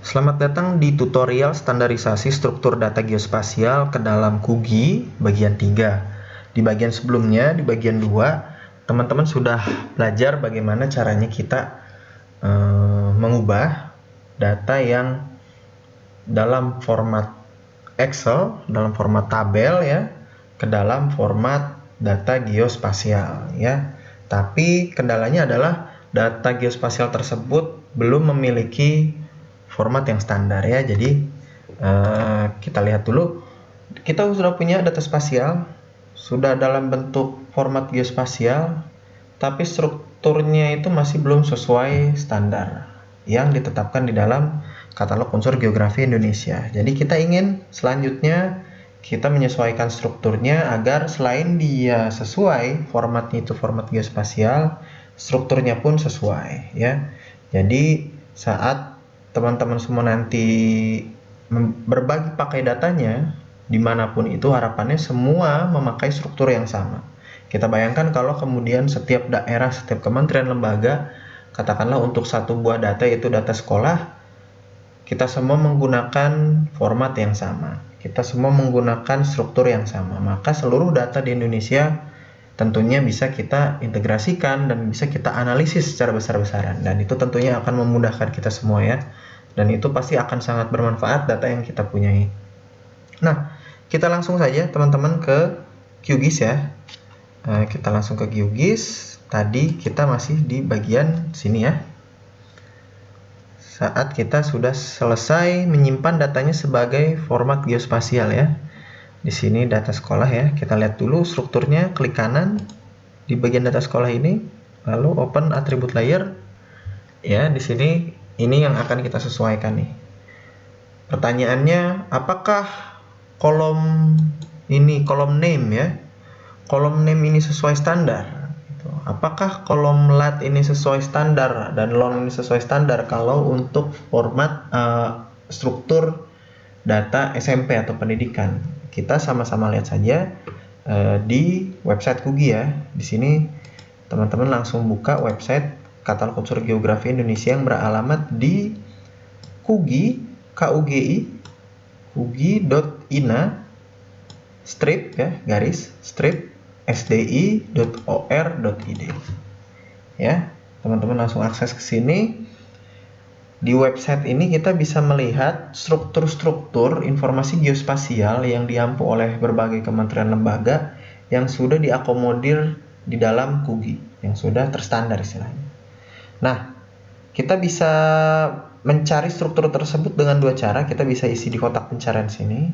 Selamat datang di tutorial standarisasi struktur data geospasial ke dalam QGIS bagian 3. Di bagian sebelumnya, di bagian 2, teman-teman sudah belajar bagaimana caranya kita mengubah data yang dalam format Excel, dalam format tabel ya, ke dalam format data geospasial ya. Tapi kendalanya adalah data geospasial tersebut belum memiliki format yang standar ya. Jadi kita lihat dulu, kita sudah punya data spasial, sudah dalam bentuk format geospasial, tapi strukturnya itu masih belum sesuai standar yang ditetapkan di dalam katalog unsur geografi Indonesia. Jadi kita ingin selanjutnya kita menyesuaikan strukturnya agar selain dia sesuai formatnya itu format geospasial, strukturnya pun sesuai ya. Jadi saat teman-teman semua nanti berbagi pakai datanya dimanapun itu, harapannya semua memakai struktur yang sama. Kita bayangkan kalau kemudian setiap daerah, setiap kementerian lembaga, katakanlah untuk satu buah data yaitu data sekolah, kita semua menggunakan format yang sama, kita semua menggunakan struktur yang sama, maka seluruh data di Indonesia tentunya bisa kita integrasikan dan bisa kita analisis secara besar-besaran, dan itu tentunya akan memudahkan kita semua ya, dan itu pasti akan sangat bermanfaat data yang kita punyai. Nah, kita langsung saja teman-teman ke QGIS ya. Kita langsung ke QGIS. Tadi kita masih di bagian sini ya. Saat kita sudah selesai menyimpan datanya sebagai format geospasial ya. Di sini data sekolah ya. Kita lihat dulu strukturnya, klik kanan di bagian data sekolah ini, lalu open attribute layer. Ya, di sini ini yang akan kita sesuaikan nih. Pertanyaannya, apakah kolom ini, kolom name ya, kolom name ini sesuai standar? Apakah kolom lat ini sesuai standar dan long ini sesuai standar kalau untuk format struktur data SMP atau pendidikan? Kita sama-sama lihat saja di website QGIS ya. Di sini teman-teman langsung buka website katalog unsur geografi Indonesia yang beralamat di QGI.ina strip ya, garis strip sdi.or.id ya. Teman-teman langsung akses ke sini. Di website ini kita bisa melihat struktur-struktur informasi geospasial yang diampu oleh berbagai kementerian lembaga yang sudah diakomodir di dalam QGIS, yang sudah terstandar istilahnya. Nah, kita bisa mencari struktur tersebut dengan dua cara. Kita bisa isi di kotak pencarian sini,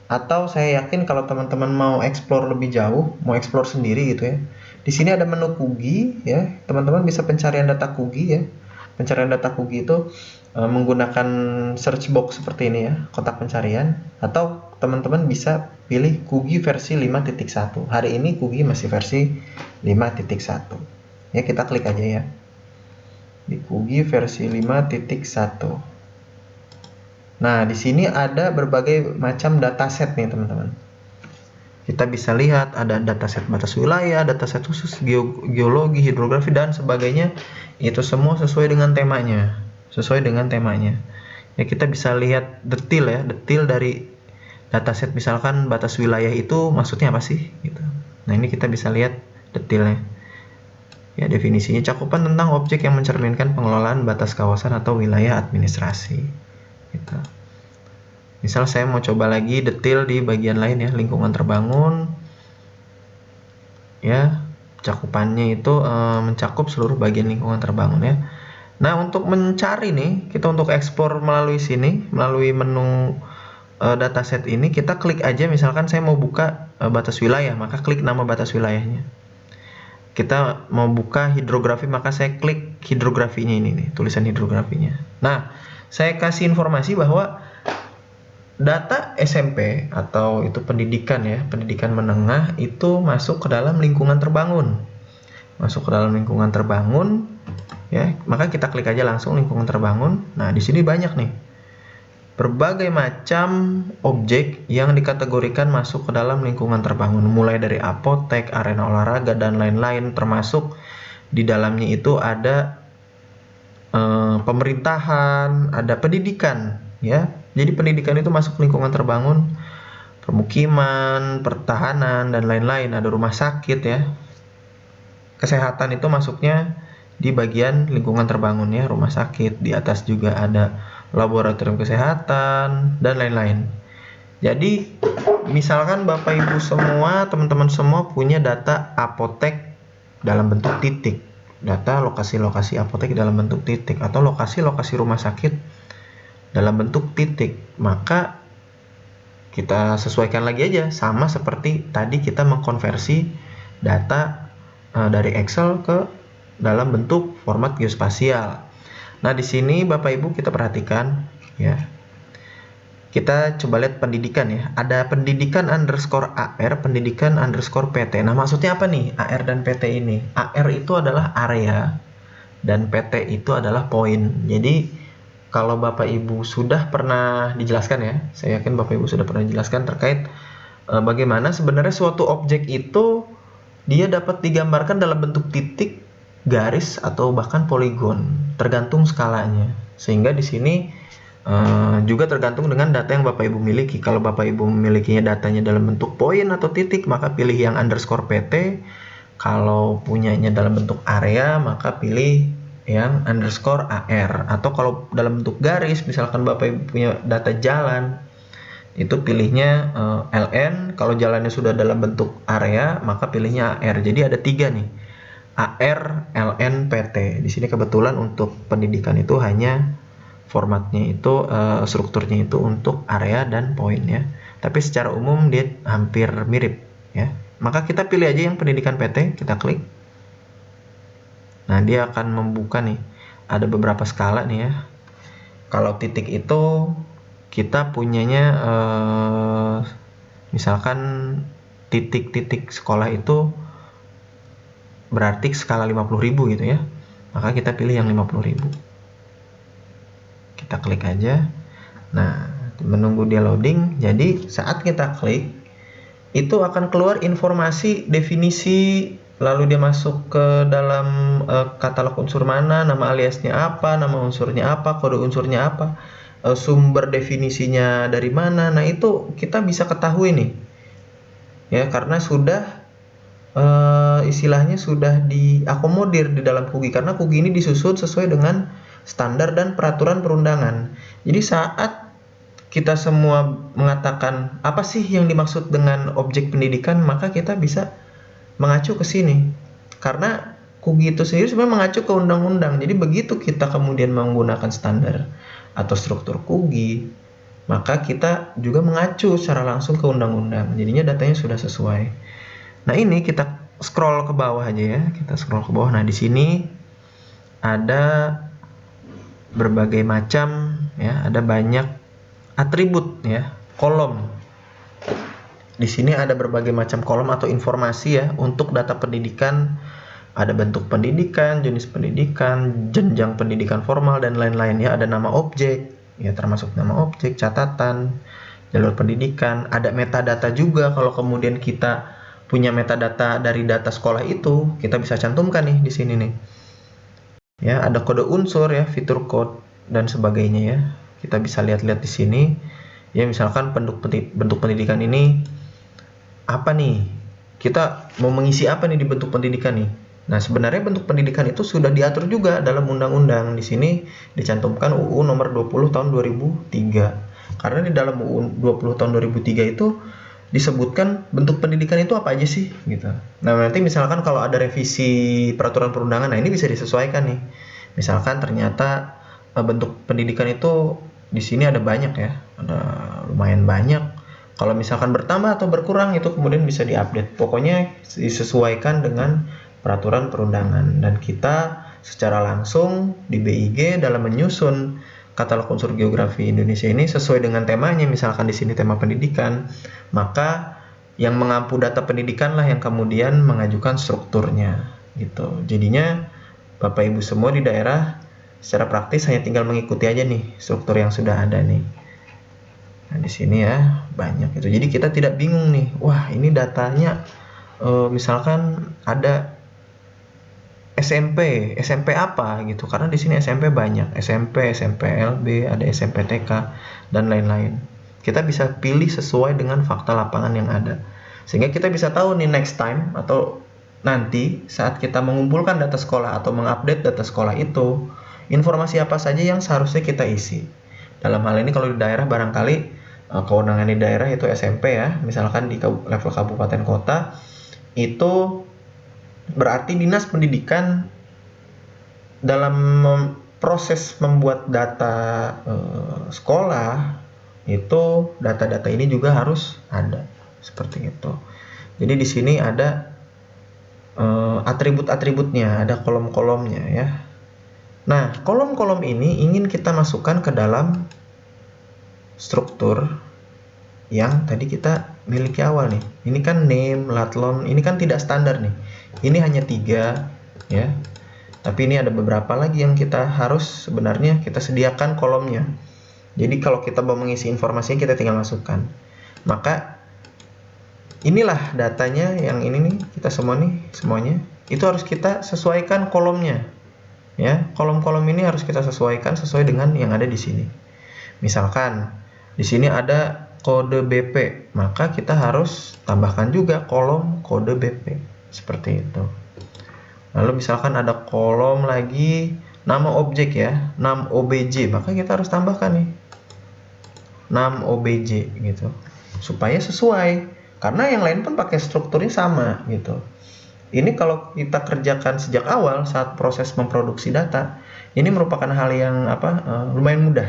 atau saya yakin kalau teman-teman mau explore lebih jauh, mau explore sendiri gitu ya. Di sini ada menu QGIS ya. Teman-teman bisa pencarian data QGIS ya. Pencarian data QGIS itu menggunakan search box seperti ini ya, kotak pencarian, atau teman-teman bisa pilih QGIS versi 5.1. Hari ini QGIS masih versi 5.1. Ya, kita klik aja ya. Di QGIS versi 5.1. Nah, di sini ada berbagai macam dataset nih teman-teman. Kita bisa lihat ada dataset batas wilayah, dataset khusus geologi, hidrografi dan sebagainya. Itu semua sesuai dengan temanya. Ya, kita bisa lihat detail ya, detail dari dataset, misalkan batas wilayah itu maksudnya apa sih gitu. Nah, ini kita bisa lihat detailnya. Ya, definisinya cakupan tentang objek yang mencerminkan pengelolaan batas kawasan atau wilayah administrasi. Gitu. Misal saya mau coba lagi detail di bagian lain ya, lingkungan terbangun. Ya, cakupannya itu mencakup seluruh bagian lingkungan terbangun ya. Nah, untuk mencari nih, kita untuk ekspor melalui sini, melalui menu dataset ini, kita klik aja, misalkan saya mau buka batas wilayah, maka klik nama batas wilayahnya. Kita mau buka hidrografi, maka saya klik hidrografinya ini nih, tulisan hidrografinya. Nah, saya kasih informasi bahwa data SMP atau itu pendidikan ya, pendidikan menengah itu masuk ke dalam lingkungan terbangun. Ya, maka kita klik aja langsung lingkungan terbangun. Nah, di sini banyak nih berbagai macam objek yang dikategorikan masuk ke dalam lingkungan terbangun, mulai dari apotek, arena olahraga dan lain-lain, termasuk di dalamnya itu ada pemerintahan, ada pendidikan, ya. Jadi pendidikan itu masuk lingkungan terbangun, permukiman, pertahanan, dan lain-lain. Ada rumah sakit, ya. Kesehatan itu masuknya di bagian lingkungan terbangun, ya, rumah sakit. Di atas juga ada laboratorium kesehatan, dan lain-lain. Jadi, misalkan Bapak Ibu semua, teman-teman semua punya data apotek dalam bentuk titik. Data lokasi-lokasi apotek dalam bentuk titik, atau lokasi-lokasi rumah sakit dalam bentuk titik. Maka kita sesuaikan lagi aja, sama seperti tadi kita mengkonversi data dari Excel ke dalam bentuk format geospasial. Nah, di sini Bapak Ibu kita perhatikan, ya. Kita coba lihat pendidikan, ya. Ada pendidikan underscore AR, pendidikan underscore PT. Nah, maksudnya apa nih AR dan PT ini? AR itu adalah area dan PT itu adalah poin. Jadi kalau Bapak Ibu sudah pernah dijelaskan, ya, saya yakin Bapak Ibu sudah pernah dijelaskan terkait bagaimana sebenarnya suatu objek itu dia dapat digambarkan dalam bentuk titik, garis, atau bahkan poligon, tergantung skalanya. Sehingga di sini juga tergantung dengan data yang Bapak Ibu miliki. Kalau Bapak Ibu memilikinya datanya dalam bentuk poin atau titik, maka pilih yang underscore PT. Kalau punyanya dalam bentuk area, maka pilih yang underscore AR. Atau kalau dalam bentuk garis, misalkan Bapak Ibu punya data jalan, itu pilihnya LN. Kalau jalannya sudah dalam bentuk area, maka pilihnya AR. Jadi ada 3 nih, AR, LN, PT. Di sini kebetulan untuk pendidikan itu hanya formatnya itu, strukturnya itu untuk area dan poin, ya. Tapi secara umum dia hampir mirip, ya. Maka kita pilih aja yang pendidikan PT, kita klik. Nah, dia akan membuka nih, ada beberapa skala nih, ya. Kalau titik itu kita punyanya misalkan titik-titik sekolah itu berarti skala 50.000 gitu, ya. Maka kita pilih yang 50.000. Kita klik aja. Nah, menunggu dia loading. Jadi saat kita klik, itu akan keluar informasi definisi, lalu dia masuk ke dalam katalog unsur mana, nama aliasnya apa, nama unsurnya apa, kode unsurnya apa, sumber definisinya dari mana. Nah, itu kita bisa ketahui nih, ya, karena sudah istilahnya sudah diakomodir di dalam KUGI, karena KUGI ini disusun sesuai dengan standar dan peraturan perundangan. Jadi saat kita semua mengatakan apa sih yang dimaksud dengan objek pendidikan, maka kita bisa mengacu ke sini. Karena KUGI itu sendiri sebenarnya mengacu ke undang-undang. Jadi begitu kita kemudian menggunakan standar atau struktur KUGI, maka kita juga mengacu secara langsung ke undang-undang. Jadinya datanya sudah sesuai. Nah, ini kita scroll ke bawah aja, ya. Kita scroll ke bawah. Nah, di sini ada berbagai macam, ya, ada banyak atribut, ya, kolom. Di sini ada berbagai macam kolom atau informasi, ya, untuk data pendidikan. Ada bentuk pendidikan, jenis pendidikan, jenjang pendidikan formal, dan lain-lain, ya. Ada nama objek, ya, termasuk nama objek, catatan, jalur pendidikan. Ada metadata juga. Kalau kemudian kita punya metadata dari data sekolah itu, kita bisa cantumkan nih di sini nih. Ya, ada kode unsur, ya, fitur code dan sebagainya, ya. Kita bisa lihat-lihat di sini. Ya, misalkan bentuk pendidikan ini apa nih? Kita mau mengisi apa nih di bentuk pendidikan nih? Nah, sebenarnya bentuk pendidikan itu sudah diatur juga dalam undang-undang. Di sini dicantumkan UU nomor 20 tahun 2003. Karena di dalam UU 20 tahun 2003 itu disebutkan bentuk pendidikan itu apa aja sih, gitu. Nah, nanti misalkan kalau ada revisi peraturan perundangan, nah ini bisa disesuaikan nih. Misalkan ternyata bentuk pendidikan itu di sini ada banyak, ya, ada lumayan banyak. Kalau misalkan bertambah atau berkurang, itu kemudian bisa diupdate. Pokoknya disesuaikan dengan peraturan perundangan. Dan kita secara langsung di BIG dalam menyusun katalog unsur geografi Indonesia ini sesuai dengan temanya. Misalkan di sini tema pendidikan, maka yang mengampu data pendidikan lah yang kemudian mengajukan strukturnya, gitu. Jadinya Bapak Ibu semua di daerah secara praktis hanya tinggal mengikuti aja nih struktur yang sudah ada nih. Nah, di sini, ya, banyak itu. Jadi kita tidak bingung nih, wah, ini datanya misalkan ada SMP apa gitu, karena di sini SMP banyak, SMP LB, ada SMP TK dan lain-lain. Kita bisa pilih sesuai dengan fakta lapangan yang ada, sehingga kita bisa tahu nih next time atau nanti saat kita mengumpulkan data sekolah atau mengupdate data sekolah itu, informasi apa saja yang seharusnya kita isi. Dalam hal ini kalau di daerah barangkali kewenangan di daerah itu SMP ya, misalkan di level kabupaten kota itu berarti dinas pendidikan dalam proses membuat data sekolah itu data-data ini juga harus ada seperti itu. Jadi di sini ada atribut-atributnya, ada kolom-kolomnya ya. Nah, kolom-kolom ini ingin kita masukkan ke dalam struktur yang tadi kita miliki awal nih. Ini kan name, latlon, ini kan tidak standar nih. Ini hanya 3 ya. Tapi ini ada beberapa lagi yang kita harus sebenarnya kita sediakan kolomnya. Jadi kalau kita mau mengisi informasinya kita tinggal masukkan. Maka inilah datanya yang ini nih, kita semuanya itu harus kita sesuaikan kolomnya. Ya, kolom-kolom ini harus kita sesuaikan sesuai dengan yang ada di sini. Misalkan di sini ada kode BP, maka kita harus tambahkan juga kolom kode BP seperti itu. Lalu misalkan ada kolom lagi nama objek ya, num obj, maka kita harus tambahkan nih num obj gitu supaya sesuai, karena yang lain pun pakai strukturnya sama gitu. Ini kalau kita kerjakan sejak awal saat proses memproduksi data, ini merupakan hal yang lumayan mudah.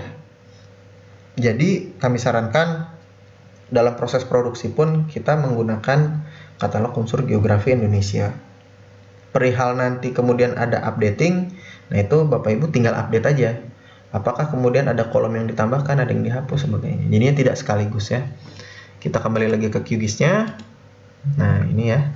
Jadi kami sarankan dalam proses produksi pun kita menggunakan katalog unsur geografi Indonesia. Perihal nanti kemudian ada updating, nah itu Bapak Ibu tinggal update aja. Apakah kemudian ada kolom yang ditambahkan, ada yang dihapus, sebagainya. Jadinya tidak sekaligus ya. Kita kembali lagi ke QGIS-nya. Nah ini ya,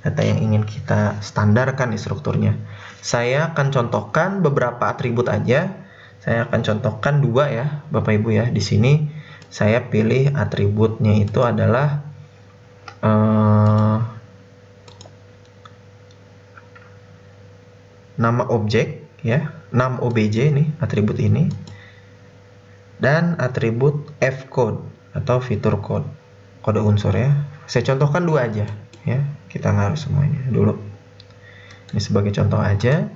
data yang ingin kita standarkan di strukturnya. Saya akan contohkan beberapa atribut aja. Saya akan contohkan 2 ya, Bapak Ibu ya. Di sini saya pilih atributnya itu adalah nama objek ya, num obj nih atribut ini, dan atribut fcode atau fitur code, kode unsur ya. Saya contohkan 2 aja ya, kita nggak harus semuanya dulu. Ini sebagai contoh aja.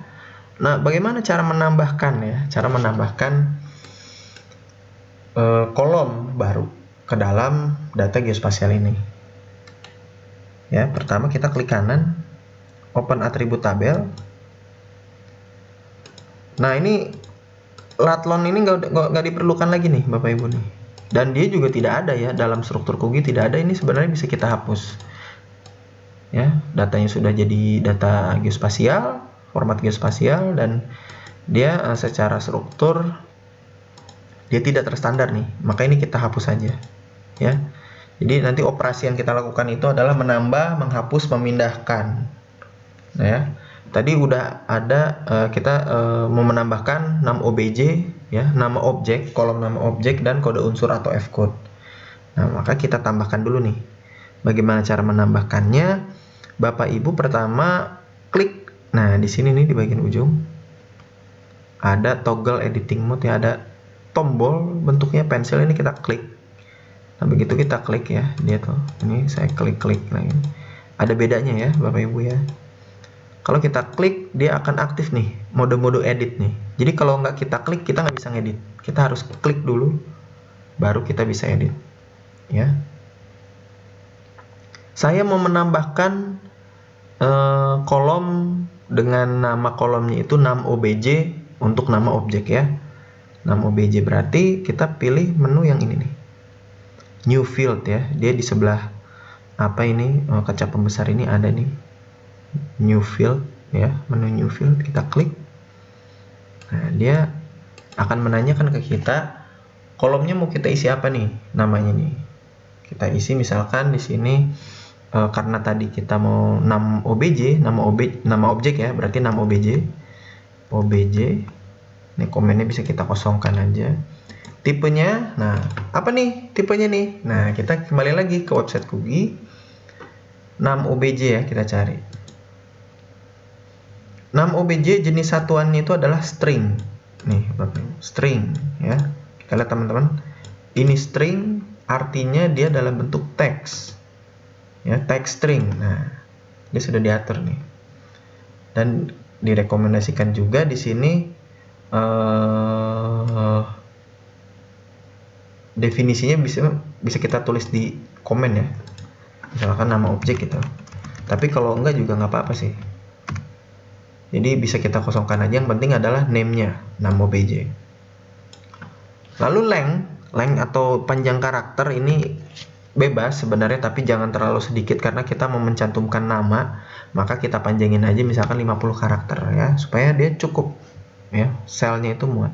Nah, bagaimana cara menambahkan ya? Cara menambahkan kolom baru ke dalam data geospasial ini. Ya, pertama kita klik kanan, open atribut tabel. Nah, ini latlon ini nggak diperlukan lagi nih Bapak Ibu nih. Dan dia juga tidak ada ya dalam struktur QGIS, tidak ada. Ini sebenarnya bisa kita hapus. Ya, datanya sudah jadi data geospasial, format geospasial, dan dia secara struktur dia tidak terstandar nih. Maka ini kita hapus saja. Ya. Jadi nanti operasi yang kita lakukan itu adalah menambah, menghapus, memindahkan. Nah ya. Tadi udah ada kita mau menambahkan num obj ya, nama objek, kolom nama objek, dan kode unsur atau fcode. Nah, maka kita tambahkan dulu nih. Bagaimana cara menambahkannya? Bapak Ibu pertama klik. Nah, di sini nih di bagian ujung ada toggle editing mode ya, ada tombol bentuknya pensil, ini kita klik. Nah, begitu kita klik ya, dia tuh. Ini saya klik-klik lagi. Ada bedanya ya, Bapak Ibu ya. Kalau kita klik, dia akan aktif nih, mode-mode edit nih. Jadi kalau nggak kita klik, kita nggak bisa ngedit. Kita harus klik dulu, baru kita bisa edit. Ya. Saya mau menambahkan kolom dengan nama kolomnya itu num obj untuk nama objek ya. Num obj berarti kita pilih menu yang ini nih. New field ya. Dia di sebelah apa ini? Kaca pembesar ini ada nih. New field ya, menu new field, kita klik. Nah, dia akan menanyakan ke kita kolomnya mau kita isi apa nih namanya nih. Kita isi misalkan di sini karena tadi kita mau num obj, nama objek ya, berarti num obj. Ini komennya bisa kita kosongkan aja. Tipenya, nah apa nih tipenya nih? Nah, kita kembali lagi ke website QGIS. Num obj ya, kita cari. 6 OBJ jenis satuannya itu adalah string. Nih, string ya. Kita lihat teman-teman. Ini string artinya dia dalam bentuk teks. Ya, text string. Nah, dia sudah diatur nih. Dan direkomendasikan juga di sini definisinya bisa kita tulis di komen ya. Misalkan nama objek gitu. Tapi kalau enggak juga nggak apa-apa sih. Jadi bisa kita kosongkan aja, yang penting adalah name-nya, nama OBJ. Lalu length atau panjang karakter ini bebas sebenarnya, tapi jangan terlalu sedikit karena kita mau mencantumkan nama, maka kita panjangin aja misalkan 50 karakter ya, supaya dia cukup ya, selnya itu muat.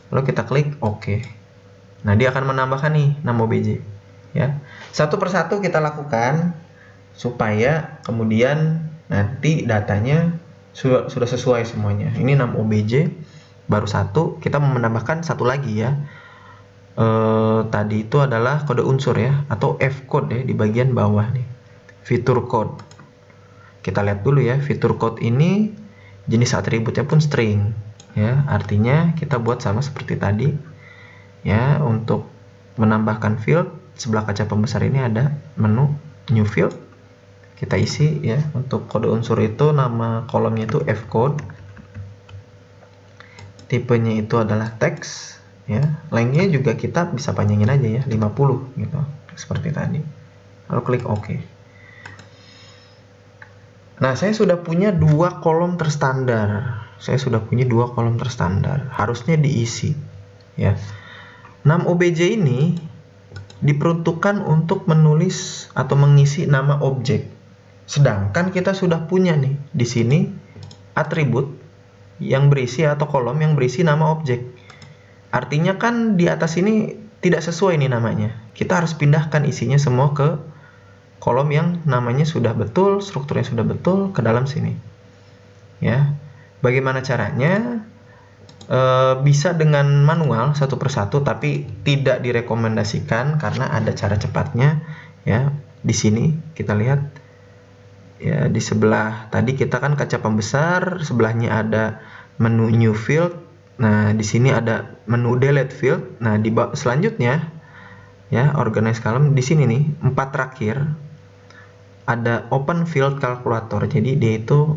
Lalu kita klik OK. Nah, dia akan menambahkan nih nama OBJ ya. Satu persatu kita lakukan supaya kemudian nanti datanya sudah sesuai semuanya. Ini 6 OBJ baru satu, kita mau menambahkan satu lagi ya. Tadi itu adalah kode unsur ya, atau F code ya, di bagian bawah nih, fitur code. Kita lihat dulu ya, fitur code ini jenis atributnya pun string ya, artinya kita buat sama seperti tadi ya. Untuk menambahkan field, sebelah kaca pembesar ini ada menu new field, kita isi ya. Untuk kode unsur itu nama kolomnya itu F code, tipenya itu adalah teks ya. Lengthnya juga kita bisa panjangin aja ya, 50 gitu seperti tadi. Lalu klik OK. Nah, saya sudah punya dua kolom terstandar. Harusnya diisi ya. 6 OBJ ini diperuntukkan untuk menulis atau mengisi nama objek. Sedangkan kita sudah punya nih di sini atribut yang berisi atau kolom yang berisi nama objek. Artinya kan di atas ini tidak sesuai nih namanya. Kita harus pindahkan isinya semua ke kolom yang namanya sudah betul, strukturnya sudah betul ke dalam sini. Ya. Bagaimana caranya? Bisa dengan manual satu persatu, tapi tidak direkomendasikan karena ada cara cepatnya ya. Di sini kita lihat ya, di sebelah tadi kita kan kaca pembesar, sebelahnya ada menu new field. Nah, di sini ada menu delete field. Nah, di selanjutnya ya, organize column, di sini nih 4 terakhir ada open field calculator. Jadi dia itu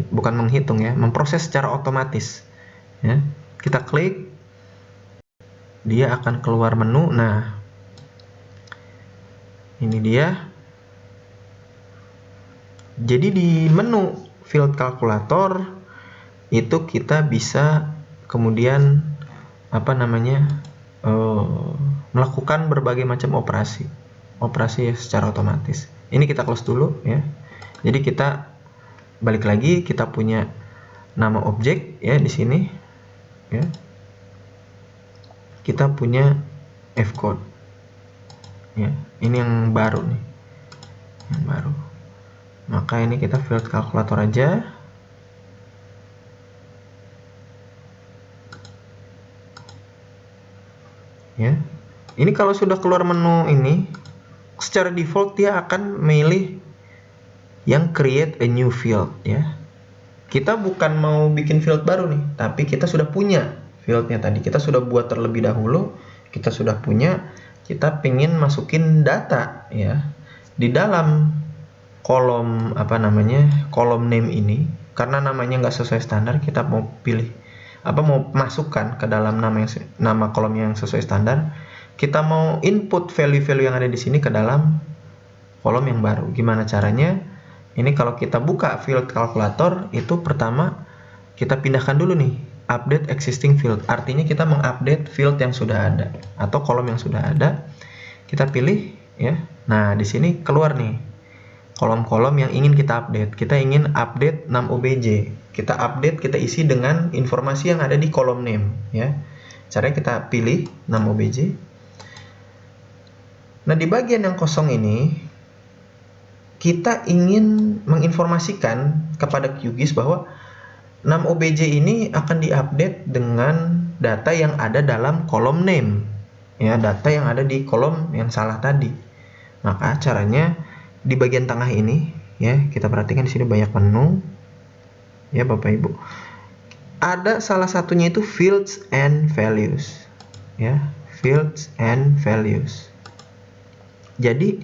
bukan menghitung ya, memproses secara otomatis ya. Kita klik, dia akan keluar menu. Nah, ini dia. Jadi di menu field calculator itu kita bisa kemudian melakukan berbagai macam operasi secara otomatis. Ini kita close dulu ya. Jadi kita balik lagi, kita punya nama objek ya di sini ya. Kita punya F code ya. Ini yang baru nih, yang baru. Maka ini kita field calculator aja. Ya. Ini kalau sudah keluar menu ini, secara default dia akan memilih yang create a new field ya. Kita bukan mau bikin field baru nih, tapi kita sudah punya fieldnya tadi. Kita sudah buat terlebih dahulu, kita sudah punya, kita pengen masukin data ya di dalam kolom kolom name ini. Karena namanya nggak sesuai standar, kita mau mau masukkan ke dalam nama kolom yang sesuai standar. Kita mau input value-value yang ada di sini ke dalam kolom yang baru. Gimana caranya? Ini kalau kita buka field calculator, itu pertama kita pindahkan dulu nih update existing field. Artinya kita mengupdate field yang sudah ada atau kolom yang sudah ada. Kita pilih ya. Nah, di sini keluar nih kolom-kolom yang ingin kita update. Kita ingin update 6 OBJ. Kita update, kita isi dengan informasi yang ada di kolom name ya. Caranya kita pilih 6 OBJ. Nah, di bagian yang kosong ini kita ingin menginformasikan kepada QGIS bahwa 6 OBJ ini akan diupdate dengan data yang ada dalam kolom name ya, data yang ada di kolom yang salah tadi. Maka caranya di bagian tengah ini ya, kita perhatikan di sini banyak menu. ya Bapak Ibu. Ada salah satunya itu fields and values, ya, fields and values. Jadi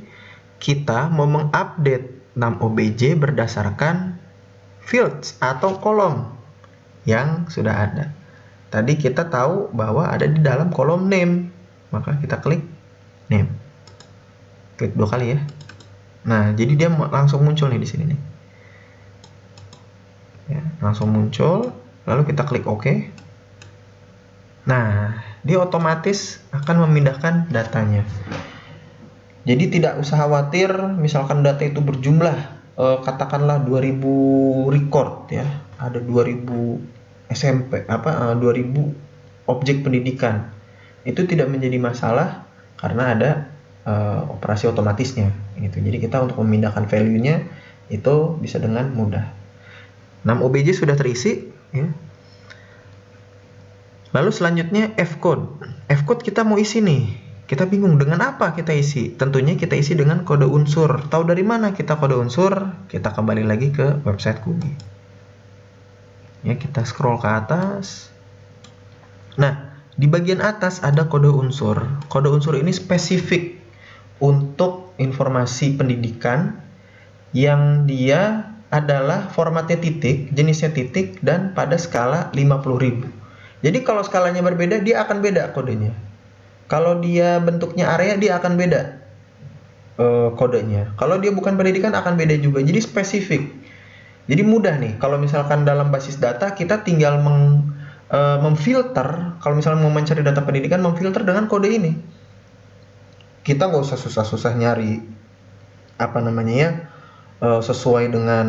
kita mau mengupdate 6OBJ berdasarkan fields atau kolom yang sudah ada. Tadi kita tahu bahwa ada di dalam kolom name, maka kita klik name. Klik 2 kali ya. Nah, jadi dia langsung muncul nih di sini nih. Ya, langsung muncul, lalu kita klik OK. Nah, dia otomatis akan memindahkan datanya. Jadi tidak usah khawatir misalkan data itu berjumlah katakanlah 2000 record ya, ada 2000 SMP 2000 objek pendidikan. Itu tidak menjadi masalah karena ada operasi otomatisnya gitu. Jadi kita untuk memindahkan value-nya itu bisa dengan mudah. 6OBJ sudah terisi ya. Lalu selanjutnya F-code. F-code kita mau isi nih. Kita bingung dengan apa kita isi. Tentunya kita isi dengan kode unsur. Tahu dari mana kita kode unsur? Kita kembali lagi ke website Kugi. Ya, kita scroll ke atas. Nah, di bagian atas ada kode unsur. Kode unsur ini spesifik untuk informasi pendidikan yang dia adalah formatnya titik, jenisnya titik, dan pada skala 50.000. Jadi kalau skalanya berbeda, dia akan beda kodenya. Kalau dia bentuknya area, dia akan beda kodenya. Kalau dia bukan pendidikan, akan beda juga. Jadi spesifik. Jadi mudah nih. Kalau misalkan dalam basis data, kita tinggal memfilter. Kalau misalnya mau mencari data pendidikan, memfilter dengan kode ini. Kita nggak usah susah-susah nyari sesuai dengan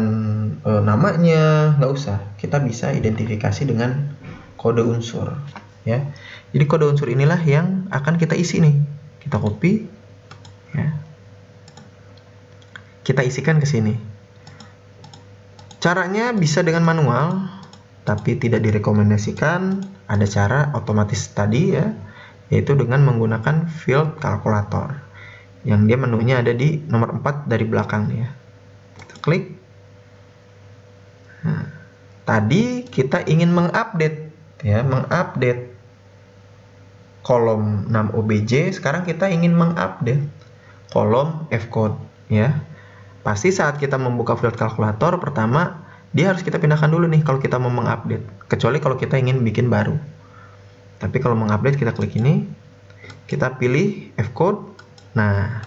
namanya, nggak usah. Kita bisa identifikasi dengan kode unsur ya. Jadi kode unsur inilah yang akan kita isi nih. Kita copy ya. Kita isikan ke sini. Caranya bisa dengan manual, tapi tidak direkomendasikan. Ada cara otomatis tadi ya, yaitu dengan menggunakan field calculator. Yang dia menunya ada di nomor 4 dari belakang ya. Kita klik. Nah, tadi kita ingin mengupdate kolom 6OBJ. Sekarang kita ingin mengupdate kolom F-code ya. Pasti saat kita membuka field calculator, pertama dia harus kita pindahkan dulu nih kalau kita mau mengupdate, kecuali kalau kita ingin bikin baru. Tapi kalau mengupdate, kita klik ini, kita pilih F-code. Nah,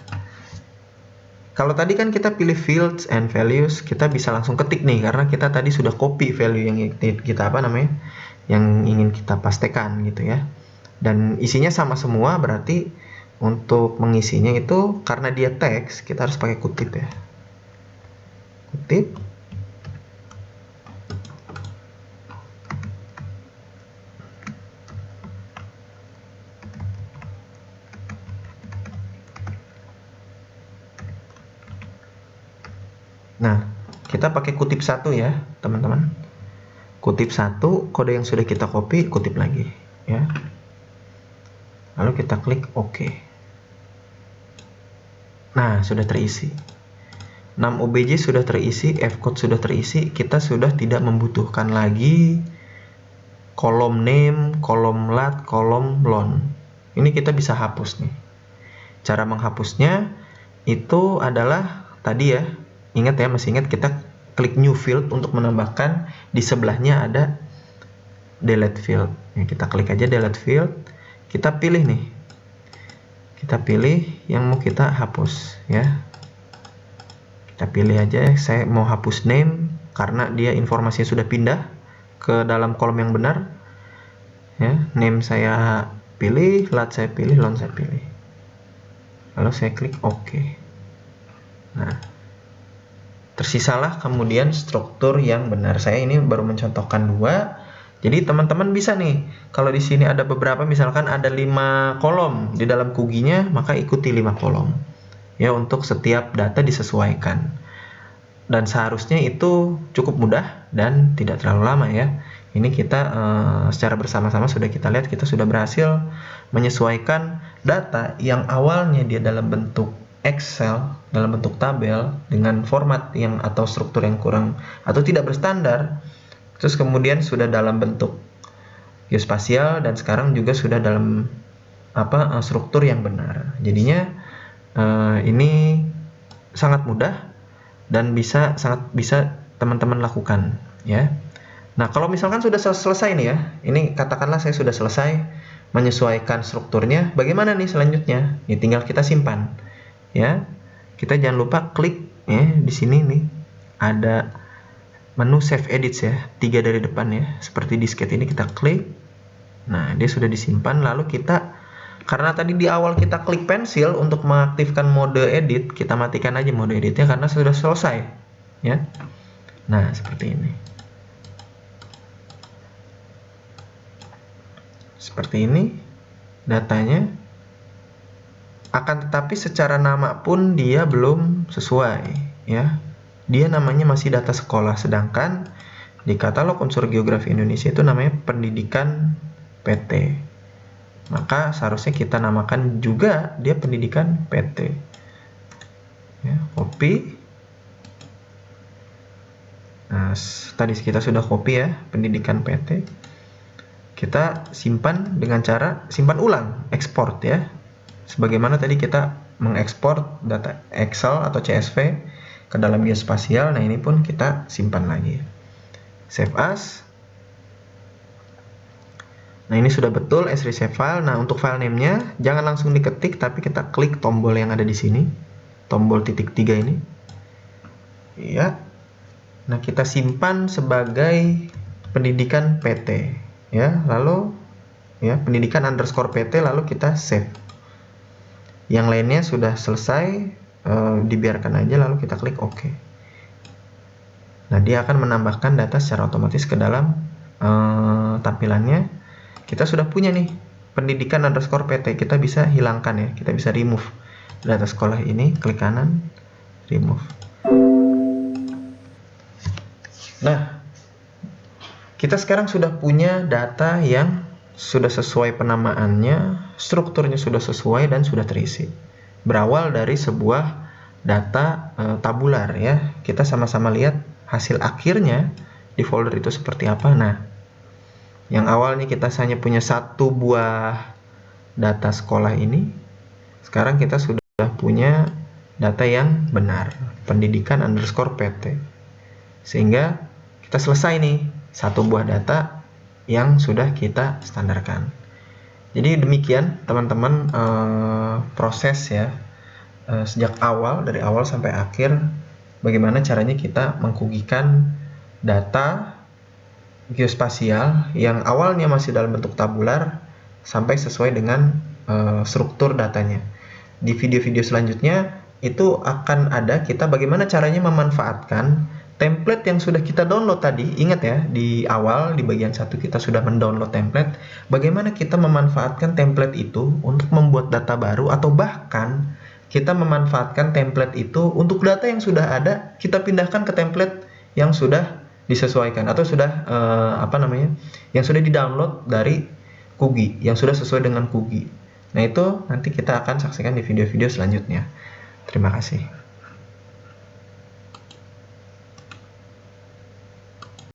kalau tadi kan kita pilih fields and values, kita bisa langsung ketik nih karena kita tadi sudah copy value yang kita yang ingin kita pastekan gitu ya. Dan isinya sama semua, berarti untuk mengisinya itu karena dia teks, kita harus pakai kutip ya. Kutip. Nah, kita pakai kutip 1 ya, teman-teman. Kutip 1, kode yang sudah kita copy, kutip lagi ya. Lalu kita klik OK. Nah, sudah terisi. 6OBJ sudah terisi, F-code sudah terisi. Kita sudah tidak membutuhkan lagi kolom name, kolom lat, kolom lon. Ini kita bisa hapus nih. Cara menghapusnya itu adalah tadi ya. Ingat ya, masih ingat, kita klik new field untuk menambahkan, di sebelahnya ada delete field. Ya, kita klik aja delete field. Kita pilih nih. Kita pilih yang mau kita hapus ya. Kita pilih aja, saya mau hapus name karena dia informasinya sudah pindah ke dalam kolom yang benar. Ya, name saya pilih, lat saya pilih, lon saya pilih. Lalu saya klik OK. Nah, tersisalah kemudian struktur yang benar. Saya ini baru mencontohkan 2. Jadi teman-teman bisa nih, kalau di sini ada beberapa, misalkan ada 5 kolom di dalam Kuginya, maka ikuti 5 kolom. Ya, untuk setiap data disesuaikan. Dan seharusnya itu cukup mudah dan tidak terlalu lama ya. Ini kita secara bersama-sama sudah kita lihat, kita sudah berhasil menyesuaikan data yang awalnya dia dalam bentuk Excel, dalam bentuk tabel dengan format yang atau struktur yang kurang atau tidak berstandar, Terus kemudian sudah dalam bentuk geospasial dan sekarang juga sudah dalam struktur yang benar. Jadinya ini sangat mudah dan sangat bisa teman-teman lakukan ya. Nah, kalau misalkan sudah selesai nih ya, ini katakanlah saya sudah selesai menyesuaikan strukturnya, bagaimana nih selanjutnya? Ya, tinggal kita simpan ya. Kita jangan lupa klik ya di sini nih ada menu save edits ya, 3 dari depan ya, seperti disket ini kita klik. Nah, dia sudah disimpan. Lalu kita, karena tadi di awal kita klik pensil untuk mengaktifkan mode edit, kita matikan aja mode editnya karena sudah selesai ya. Nah, seperti ini. Seperti ini datanya. Akan tetapi secara nama pun dia belum sesuai ya. Dia namanya masih data sekolah, sedangkan di katalog unsur geografi Indonesia itu namanya pendidikan PT. Maka seharusnya kita namakan juga dia pendidikan PT. Ya, copy. Nah, tadi kita sudah copy ya, pendidikan PT. Kita simpan dengan cara simpan ulang, export ya. Sebagaimana tadi kita mengekspor data Excel atau CSV ke dalam geospasial, nah ini pun kita simpan lagi. Save as. Nah, ini sudah betul as save file. Nah, untuk file name-nya jangan langsung diketik, tapi kita klik tombol yang ada di sini. Tombol titik 3 ini. Ya. Nah, kita simpan sebagai pendidikan PT. Ya, lalu ya pendidikan underscore PT, lalu kita save. Yang lainnya sudah selesai, dibiarkan aja, lalu kita klik OK. Nah, dia akan menambahkan data secara otomatis ke dalam tampilannya. Kita sudah punya nih pendidikan underscore PT, kita bisa hilangkan ya, kita bisa remove data sekolah ini, klik kanan, remove. Nah, kita sekarang sudah punya data yang sudah sesuai penamaannya, strukturnya sudah sesuai dan sudah terisi. Berawal dari sebuah data tabular ya. Kita sama-sama lihat hasil akhirnya di folder itu seperti apa. Nah, yang awalnya kita hanya punya satu buah data sekolah ini, sekarang kita sudah punya data yang benar, pendidikan underscore PT. Sehingga kita selesai nih, satu buah data yang sudah kita standarkan. Jadi demikian teman-teman proses ya, sejak awal, dari awal sampai akhir, bagaimana caranya kita mengkugikan data geospasial yang awalnya masih dalam bentuk tabular sampai sesuai dengan struktur datanya. Di video-video selanjutnya itu akan ada kita bagaimana caranya memanfaatkan template yang sudah kita download tadi. Ingat ya, di awal di bagian 1 kita sudah mendownload template. Bagaimana kita memanfaatkan template itu untuk membuat data baru, atau bahkan kita memanfaatkan template itu untuk data yang sudah ada, kita pindahkan ke template yang sudah disesuaikan atau sudah yang sudah di-download dari Kugi, yang sudah sesuai dengan Kugi. Nah, itu nanti kita akan saksikan di video-video selanjutnya. Terima kasih.